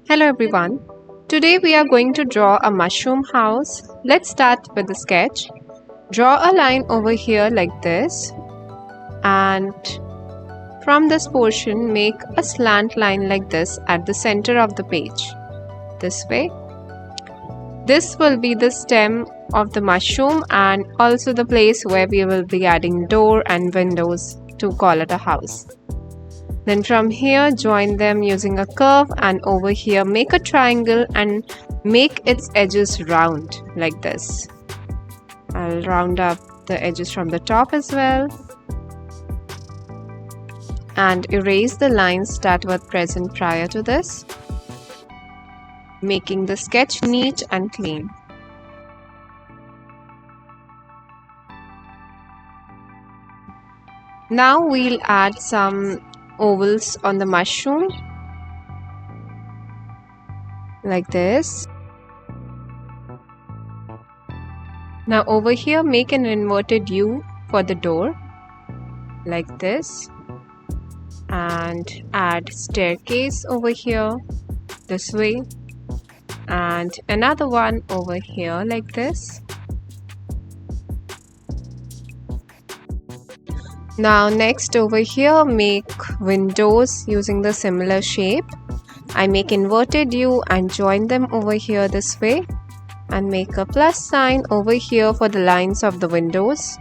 Hello everyone. Today we are going to draw a mushroom house. Let's start with the sketch. Draw a line over here like this, and from this portion make a slant line like this at the center of the page. This way. This will be the stem of the mushroom and also the place where we will be adding door and windows to call it a house. Then from here join them using a curve, and over here make a triangle and make its edges round like this. I'll round up the edges from the top as well and erase the lines that were present prior to this, making the sketch neat and clean. Now we'll add some ovals on the mushroom like this. Now over here make an inverted U for the door like this, and add staircase over here this way and another one over here like this. Now next over here make windows using the similar shape. I make inverted U and join them over here this way and make a plus sign over here for the lines of the windows.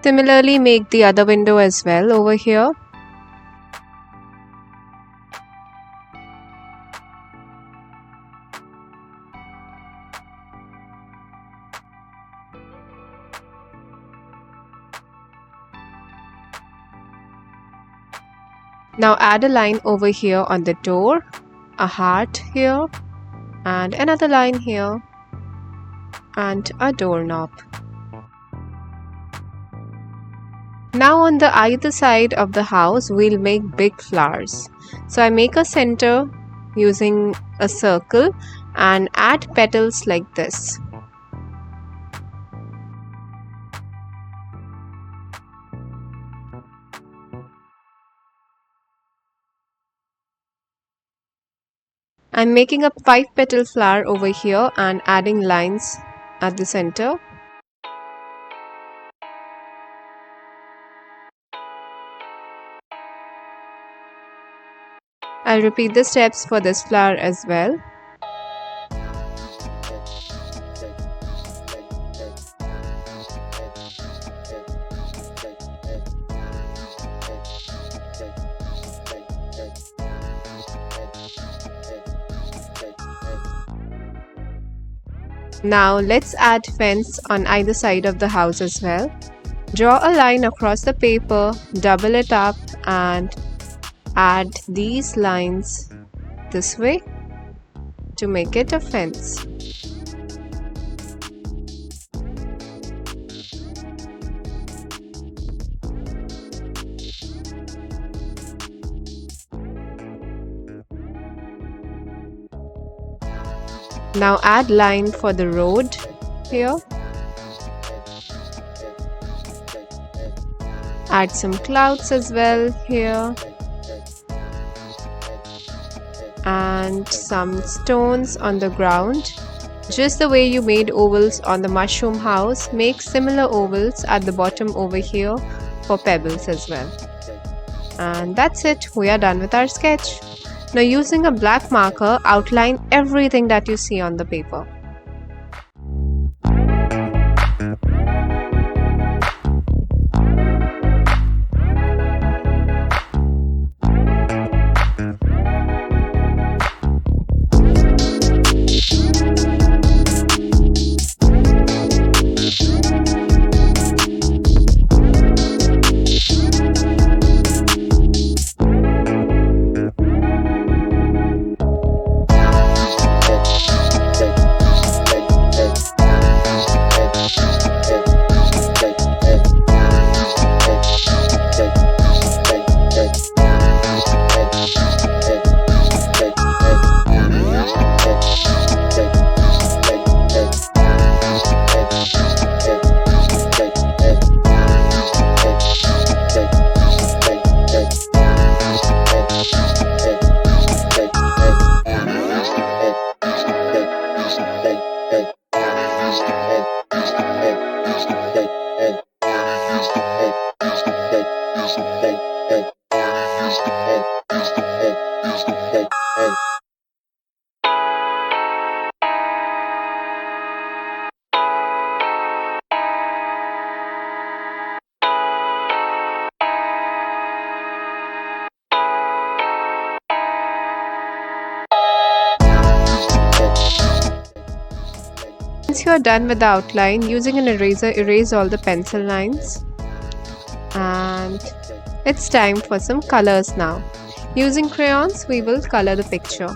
Similarly make the other window as well over here. Now add a line over here on the door, a heart here, and another line here, and a doorknob. Now on the either side of the house we'll make big flowers. So I make a center using a circle and add petals like this. I'm making a 5-petal flower over here and adding lines at the center. I'll repeat the steps for this flower as well. Now let's add fence on either side of the house as well. Draw a line across the paper, double it up and add these lines this way to make it a fence. Now add line for the road here. Add some clouds as well here. And some stones on the ground. Just the way you made ovals on the mushroom house, make similar ovals at the bottom over here for pebbles as well. And that's it, we are done with our sketch. Now using a black marker, outline everything that you see on the paper. Once you're done with the outline, using an eraser, erase all the pencil lines. And it's time for some colors now. Using crayons, we will color the picture.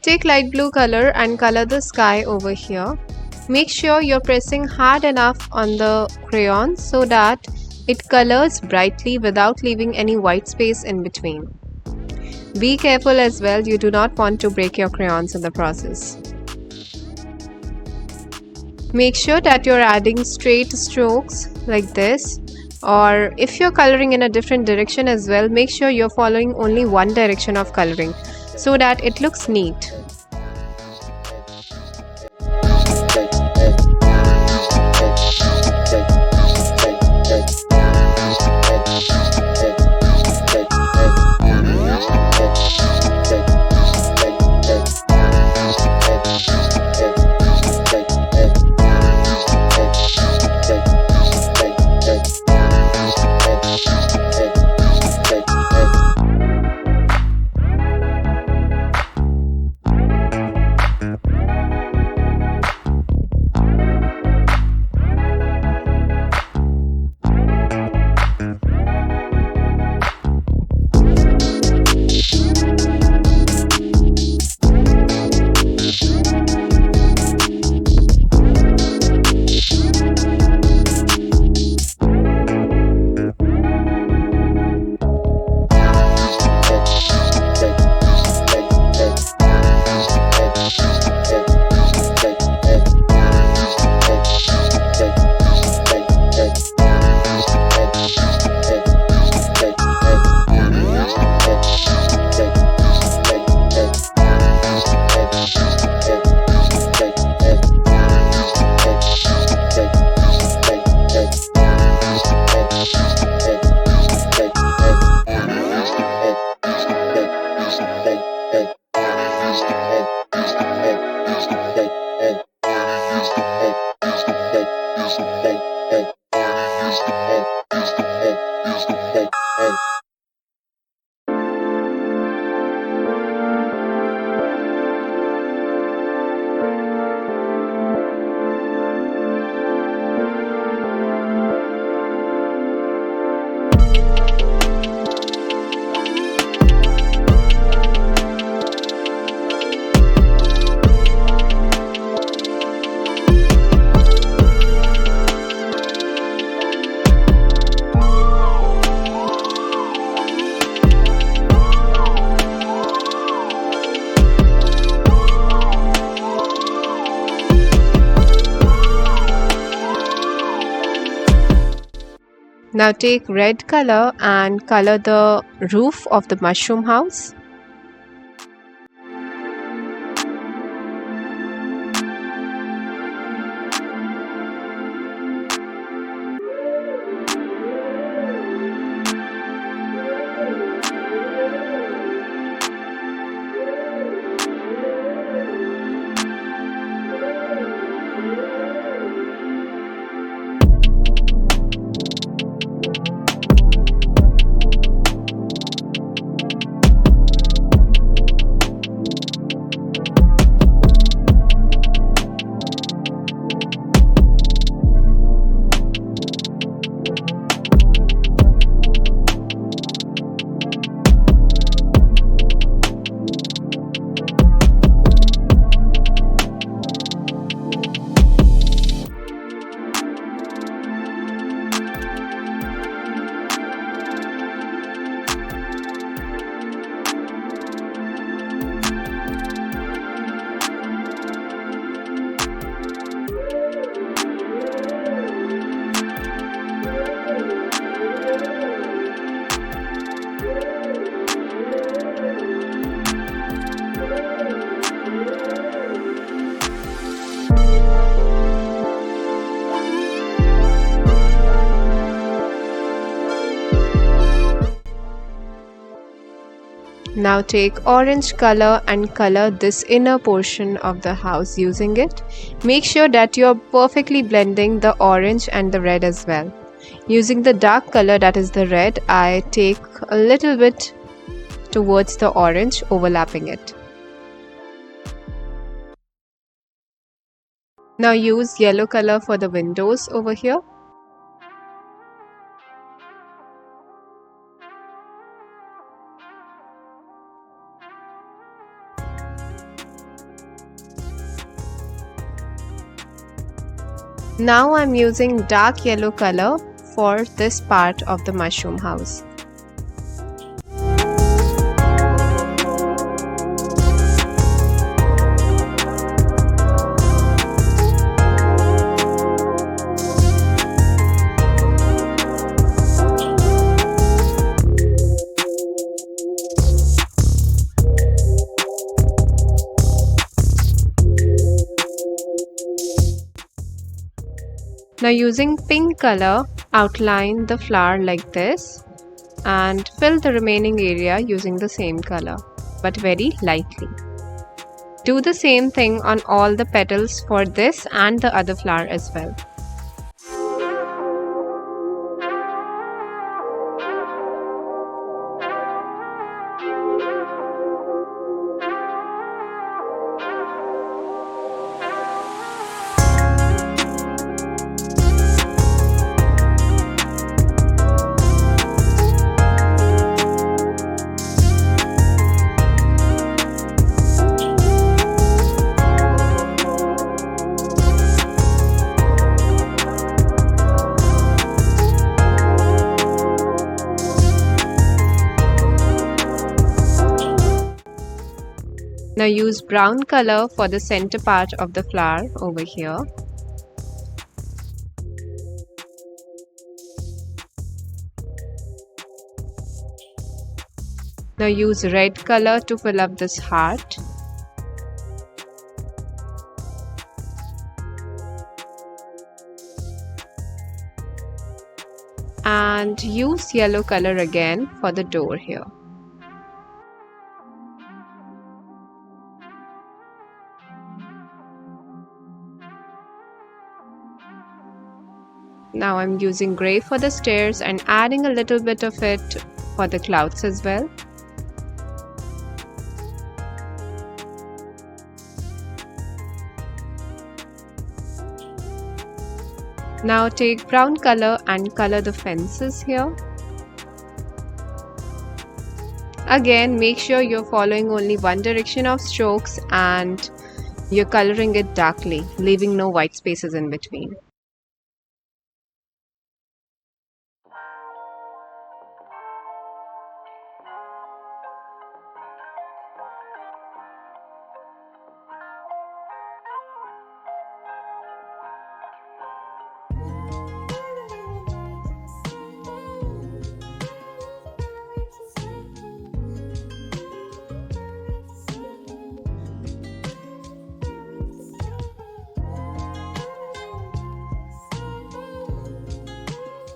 Take light blue color and color the sky over here. Make sure you're pressing hard enough on the crayon so that it colors brightly without leaving any white space in between. Be careful as well, you do not want to break your crayons in the process. Make sure that you're adding straight strokes like this, or if you're coloring in a different direction as well, make sure you're following only one direction of coloring so that it looks neat. Now take red color and color the roof of the mushroom house. Now take orange color and color this inner portion of the house using it. Make sure that you're perfectly blending the orange and the red as well. Using the dark color, that is the red, I take a little bit towards the orange, overlapping it. Now use yellow color for the windows over here. Now I'm using dark yellow color for this part of the mushroom house. Now using pink color, outline the flower like this and fill the remaining area using the same color, but very lightly. Do the same thing on all the petals for this and the other flower as well. Now use brown color for the center part of the flower over here. Now use red color to fill up this heart. And use yellow color again for the door here. Now I'm using gray for the stairs and adding a little bit of it for the clouds as well. Now take brown color and color the fences here. Again, make sure you're following only one direction of strokes and you're coloring it darkly, leaving no white spaces in between.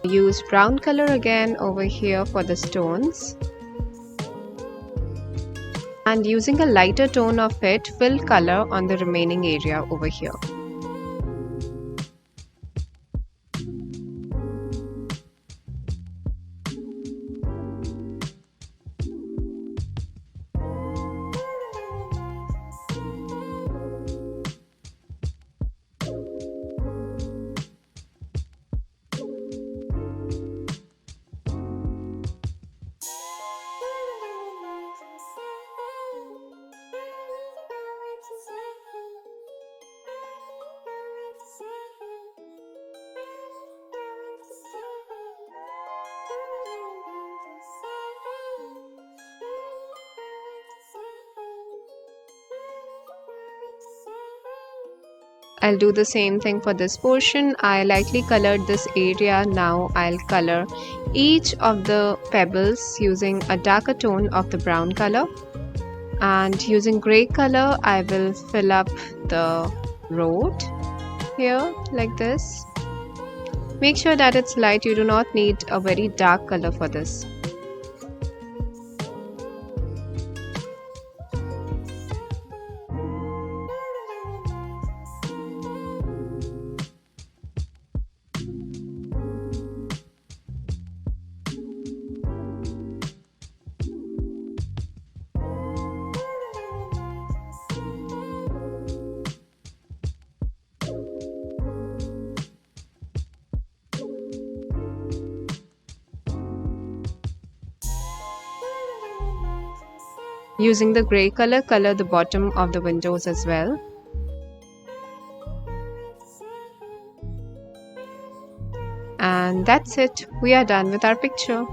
Use brown color again over here for the stones. And using a lighter tone of it, fill color on the remaining area over here. I'll do the same thing for this portion. I lightly colored this area. Now I'll color each of the pebbles using a darker tone of the brown color. And using gray color, I will fill up the road here like this. Make sure that it's light. You do not need a very dark color for this. Using the grey color, color the bottom of the windows as well. And that's it. We are done with our picture.